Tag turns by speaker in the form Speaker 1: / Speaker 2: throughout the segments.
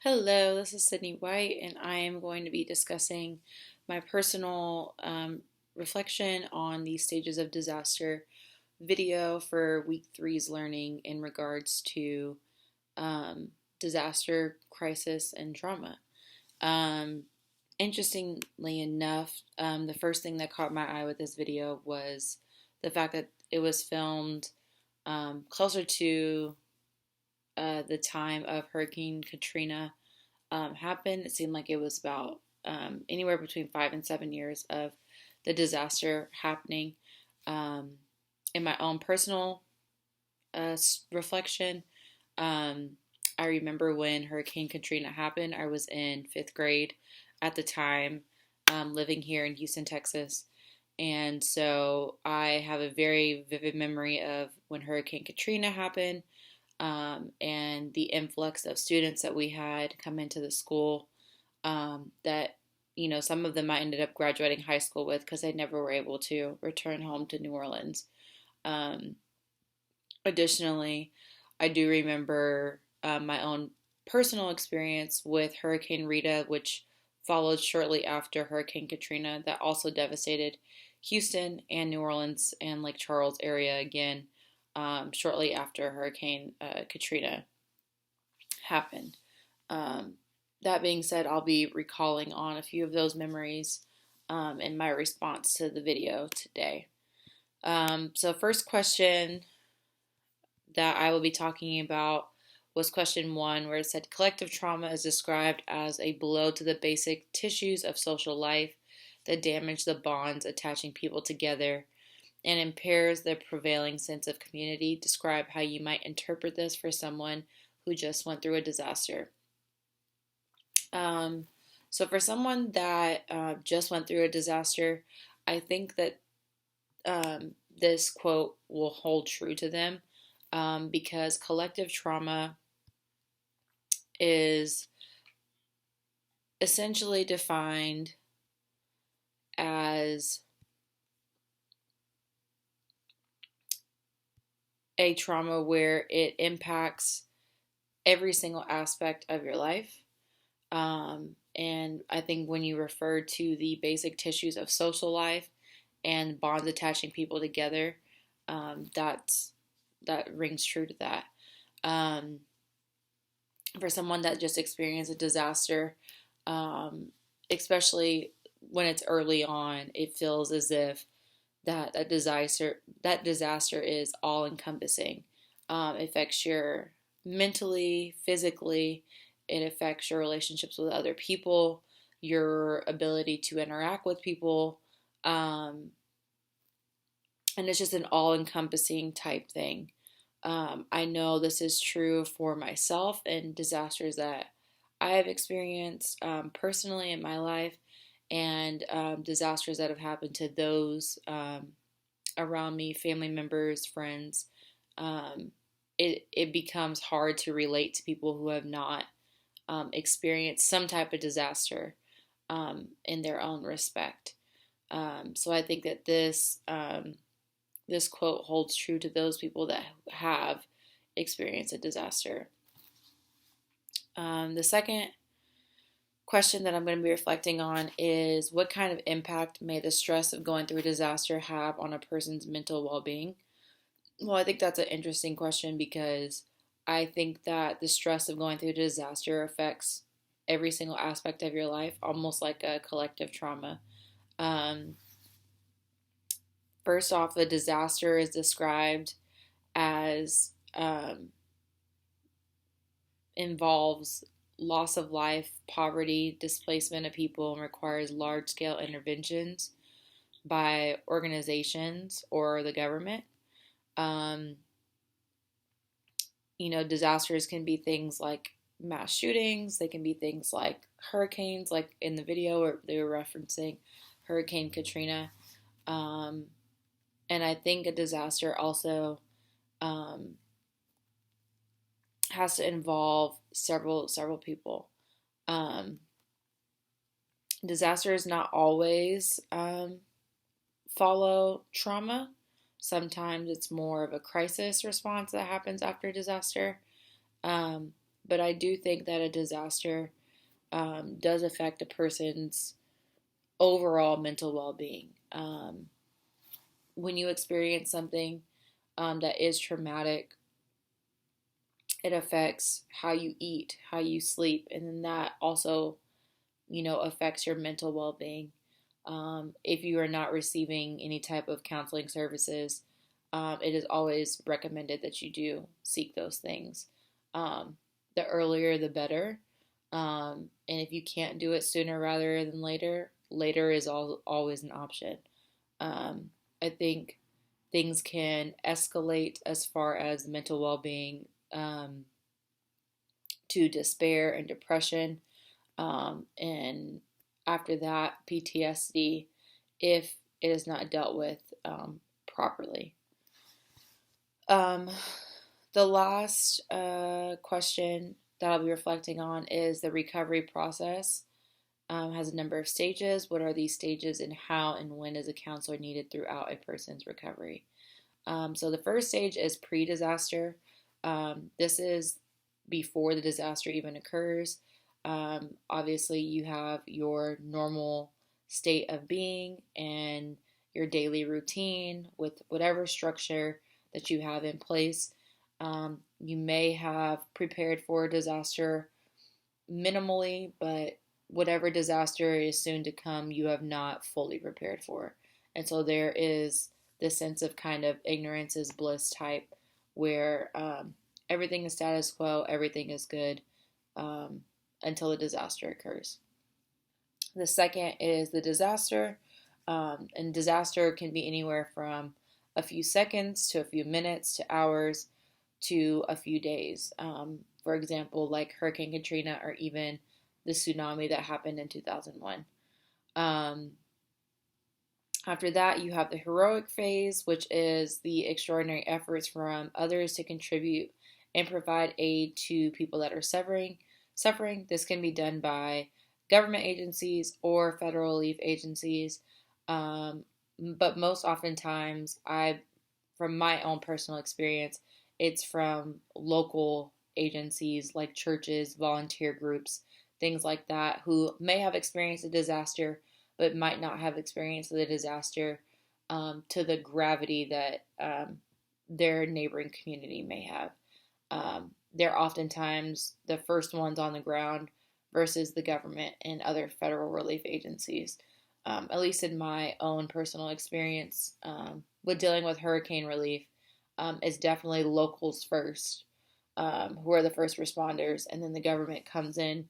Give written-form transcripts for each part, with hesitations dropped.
Speaker 1: Hello, this is Sydney White, and I am going to be discussing my personal reflection on the stages of disaster video for week three's learning in regards to um, disaster, crisis, and trauma. Um, Interestingly enough, the first thing that caught my eye with this video was the fact that it was filmed closer to the time of Hurricane Katrina happened. It seemed like it was about anywhere between 5 and 7 years of the disaster happening. Um, in my own personal reflection, um, I remember when Hurricane Katrina happened. I was in fifth grade at the time, living here in Houston, Texas. And so I have a very vivid memory of when Hurricane Katrina happened, and the influx of students that we had come into the school, that, some of them I ended up graduating high school with because they never were able to return home to New Orleans. Um, Additionally, I do remember my own personal experience with Hurricane Rita, which followed shortly after Hurricane Katrina, that also devastated Houston and New Orleans and Lake Charles area again, shortly after Hurricane Katrina happened. Um, that being said, I'll be recalling on a few of those memories in my response to the video today. So, first question that I will be talking about was question one, where it said collective trauma is described as a blow to the basic tissues of social life that damage the bonds attaching people together and impairs the prevailing sense of community. Describe how you might interpret this for someone who just went through a disaster. Um, so, for someone that just went through a disaster, I think that this quote will hold true to them, because collective trauma is essentially defined as a trauma where it impacts every single aspect of your life. And I think when you refer to the basic tissues of social life and bonds attaching people together, that rings true to that. Um, for someone that just experienced a disaster, um, especially when it's early on, it feels as if that disaster is all encompassing. It affects your mentally, physically. It affects your relationships with other people, your ability to interact with people, um, and it's just an all-encompassing type thing. I know this is true for myself and disasters that I have experienced personally in my life, and disasters that have happened to those around me, family members, friends. Um, it becomes hard to relate to people who have not experienced some type of disaster in their own respect. So I think that this quote holds true to those people that have experienced a disaster. The second question that I'm going to be reflecting on is, what kind of impact may the stress of going through a disaster have on a person's mental well-being? Well, I think that's an interesting question because I think that the stress of going through a disaster affects every single aspect of your life, almost like a collective trauma. Um, First off, the disaster is described as involves loss of life, poverty, displacement of people, and requires large scale interventions by organizations or the government. Um, Disasters can be things like mass shootings, they can be things like hurricanes, like in the video where they were referencing Hurricane Katrina. Um, and I think a disaster also um, has to involve several people. Um, Disasters not always follow trauma. Sometimes it's more of a crisis response that happens after a disaster. Um, But I do think that a disaster does affect a person's overall mental well-being. When you experience something that is traumatic, it affects how you eat, how you sleep, and then that also, affects your mental well-being. If you are not receiving any type of counseling services, it is always recommended that you do seek those things. The earlier, the better. And if you can't do it sooner rather than later, later is always an option. I think things can escalate as far as mental well being to despair and depression. And after that, PTSD, if it is not dealt with properly. Um, the last question that I'll be reflecting on is the recovery process. Has a number of stages. What are these stages, and how and when is a counselor needed throughout a person's recovery? So the first stage is pre-disaster. This is before the disaster even occurs. Obviously, you have your normal state of being and your daily routine with whatever structure that you have in place. You may have prepared for a disaster minimally, but whatever disaster is soon to come, you have not fully prepared for. And so there is this sense of kind of ignorance is bliss type where everything is status quo, everything is good until the disaster occurs. The second is the disaster. And disaster can be anywhere from a few seconds to a few minutes to hours to a few days. For example, like Hurricane Katrina or even the tsunami that happened in 2001. After that, you have the heroic phase, which is the extraordinary efforts from others to contribute and provide aid to people that are suffering. This can be done by government agencies or federal relief agencies. But most oftentimes, from my own personal experience, it's from local agencies like churches, volunteer groups, things like that, who may have experienced a disaster but might not have experienced the disaster to the gravity that their neighboring community may have. They're oftentimes the first ones on the ground versus the government and other federal relief agencies. At least in my own personal experience with dealing with hurricane relief, is definitely locals first, who are the first responders, and then the government comes in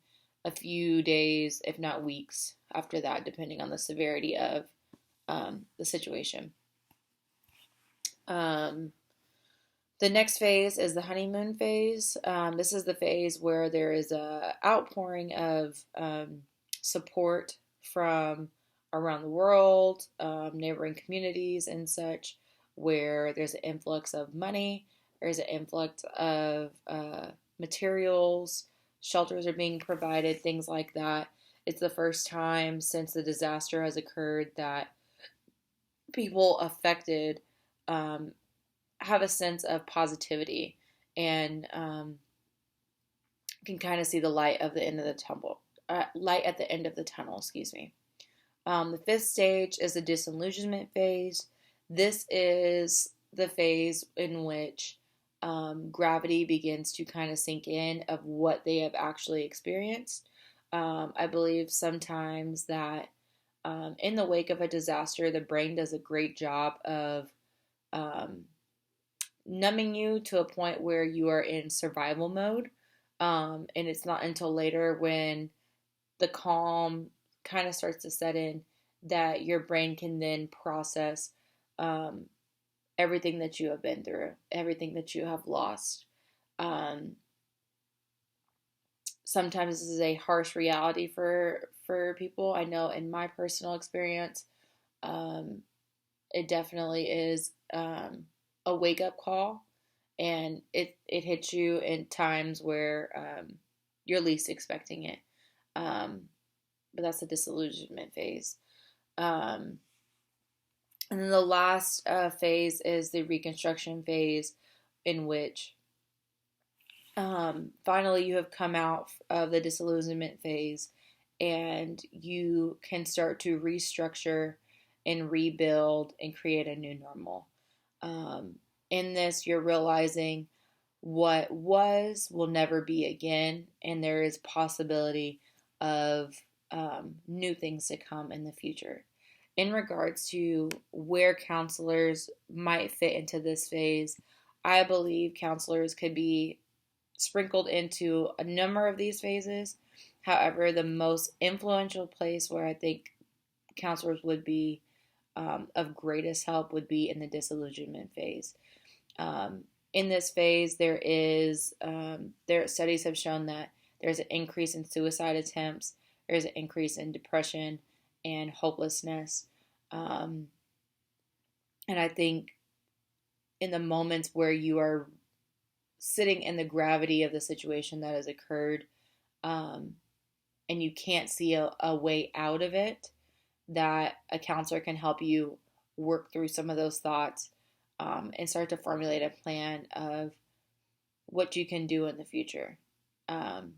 Speaker 1: a few days, if not weeks, after that, depending on the severity of the situation. The next phase is the honeymoon phase. This is the phase where there is a outpouring of support from around the world, neighboring communities and such, where there's an influx of money, there's an influx of materials, shelters are being provided, things like that. It's the first time since the disaster has occurred that people affected have a sense of positivity and can kind of see the light of the end of the tunnel. Light at the end of the tunnel. Excuse me. The fifth stage is the disillusionment phase. This is the phase in which gravity begins to kind of sink in of what they have actually experienced. I believe sometimes that in the wake of a disaster, the brain does a great job of numbing you to a point where you are in survival mode. And it's not until later when the calm kind of starts to set in that your brain can then process everything that you have been through, everything that you have lost. Sometimes this is a harsh reality for people. I know in my personal experience, it definitely is a wake up call, and it hits you in times where you're least expecting it. But that's the disillusionment phase. And then the last phase is the reconstruction phase, in which Finally, you have come out of the disillusionment phase and you can start to restructure and rebuild and create a new normal. Um, in this, you're realizing what was will never be again, and there is possibility of new things to come in the future. In regards to where counselors might fit into this phase, I believe counselors could be sprinkled into a number of these phases. However, the most influential place where I think counselors would be of greatest help would be in the disillusionment phase. In this phase, there studies have shown that there's an increase in suicide attempts, there's an increase in depression and hopelessness, um, and I think in the moments where you are sitting in the gravity of the situation that has occurred, um, and you can't see a way out of it, that a counselor can help you work through some of those thoughts, and start to formulate a plan of what you can do in the future. Um,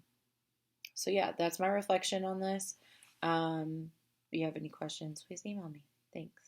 Speaker 1: so, yeah, that's my reflection on this. If you have any questions, please email me. Thanks.